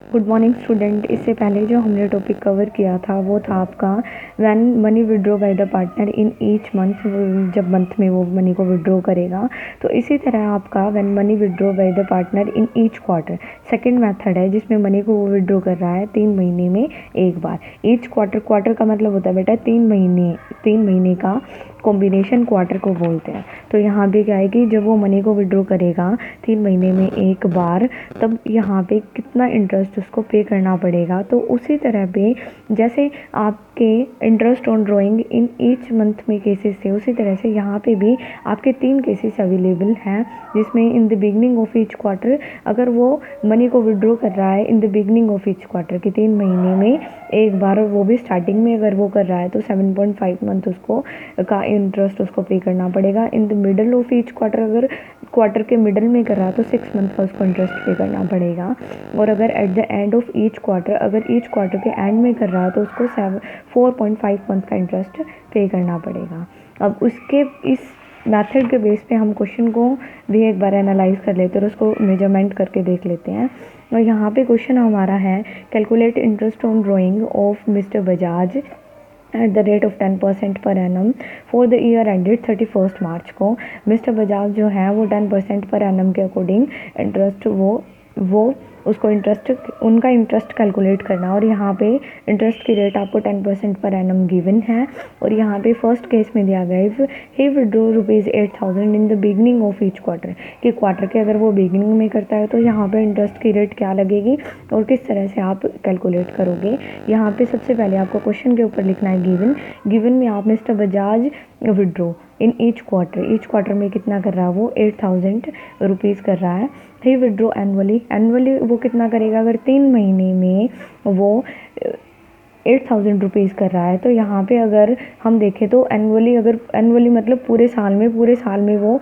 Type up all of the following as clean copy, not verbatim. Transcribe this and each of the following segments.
Good morning student. इससे पहले जो हमने टॉपिक कवर किया था वो था आपका when money withdraw by the partner in each month, जब मंथ में वो मनी को विड्रॉ करेगा। तो इसी तरह आपका when money withdraw by the partner in each quarter, second method है जिसमें मनी को वो विड्रॉ कर रहा है 3 महीने में एक बार। ईच क्वार्टर, क्वार्टर का मतलब होता है बेटा 3 महीने का कॉम्बिनेशन क्वार्टर को बोलते हैं। तो यहाँ पे क्या है कि जब वो मनी को विड्रॉ करेगा 3 महीने में एक बार, तब यहाँ पे कितना इंटरेस्ट उसको पे करना पड़ेगा। तो उसी तरह पे जैसे आपके interest on drawing in each month में केसेस थे, उसी तरह से यहाँ पे भी आपके 3 केसेस अवेलेबल हैं, जिसमें in the beginning of each quarter, अगर वो मनी को विड्रॉ कर रहा है in the beginning of each quarter के 3 महीने में एक बार, और वो भी स्टार्टिंग में अगर वो कर रहा है तो 7.5 मंथ उसको का इंटरेस्ट उसको पे करना पड़ेगा। In the middle of each quarter, अगर क्वार्टर के मिडल में कर रहा है तो 6 मंथ का उसको इंटरेस्ट पे करना पड़ेगा। और अगर at the end of each quarter, अगर ईच क्वार्टर के एंड में कर रहा है तो उसको 4.5 मंथ का इंटरेस्ट पे करना पड़ेगा। अब उसके इस मेथड के बेस पे हम क्वेश्चन को भी एक बार एनालाइज कर लेते हैं और उसको मेजरमेंट करके देख लेते हैं। और यहाँ पे क्वेश्चन हमारा है calculate interest on drying of mister Bajaj at the rate of 10% per annum for the year ended 31 मार्च को। मिस्टर बजाज जो है वो 10% पर एनम के अकॉर्डिंग इंटरेस्ट वो उसको उनका इंटरेस्ट कैलकुलेट करना। और यहाँ पे इंटरेस्ट की रेट आपको 10% पर एनम गिवन है। और यहाँ पे फर्स्ट केस में दिया गया if he withdraw ₹8,000 in the beginning of each quarter, कि क्वार्टर के अगर वो बिगनिंग में करता है तो यहाँ पे इंटरेस्ट की रेट क्या लगेगी और किस तरह से आप कैलकुलेट करोगे। यहाँ पे सबसे पहले आपको क्वेश्चन के ऊपर लिखना है गिवन में आप mister Bajaj withdraw in each quarter में कितना कर रहा है वो 8,000 रुपीज़ कर रहा है। ही विड्रॉ एनुअली वो कितना करेगा, अगर 3 महीने में वो 8,000 रुपीज़ कर रहा है। तो यहाँ पे अगर हम देखें तो एनुअली मतलब पूरे साल में वो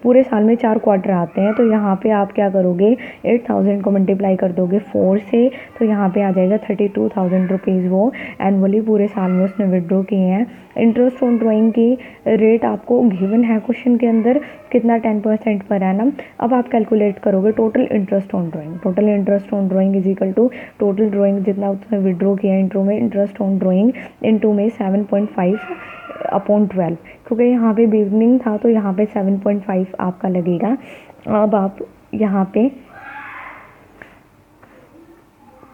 पूरे साल में 4 क्वार्टर आते हैं। तो यहाँ पे आप क्या करोगे, 8,000 को मल्टीप्लाई कर दोगे 4 से, तो यहाँ पे आ जाएगा 32,000 रुपीज़ वो एनुअली पूरे साल में उसने विड्रॉ किए हैं। इंटरेस्ट ऑन ड्राइंग की रेट आपको गिवन है क्वेश्चन के अंदर, कितना 10% पर एनम। अब आप कैलकुलेट करोगे total interest on drawing is equal to total drawing जितना उसने विड्रॉ किया इंटू में इंटरेस्ट ऑन ड्राइंग इंटू में 7.5/12, क्योंकि यहाँ पे बिगनिंग था तो यहाँ पे 7.5 आपका लगेगा। अब आप यहाँ पे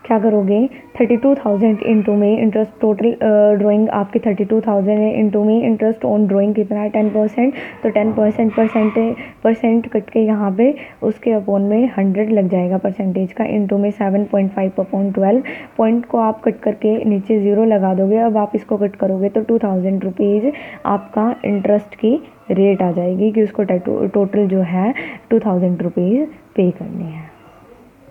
क्या करोगे, 32,000 इंटू में इंटरेस्ट, टोटल ड्राइंग आपकी 32,000 है, इंटू में इंटरेस्ट ऑन ड्राइंग कितना है 10%, तो 10% कट के यहाँ पे उसके अपॉन में 100 लग जाएगा परसेंटेज का, इंटू में 7.5/12। पॉइंट को आप कट करके नीचे 0 लगा दोगे। अब आप इसको कट करोगे तो 2,000 रुपीज़ आपका इंटरेस्ट की रेट आ जाएगी कि उसको टोटल जो है 2,000 रुपीज़ पे करनी है।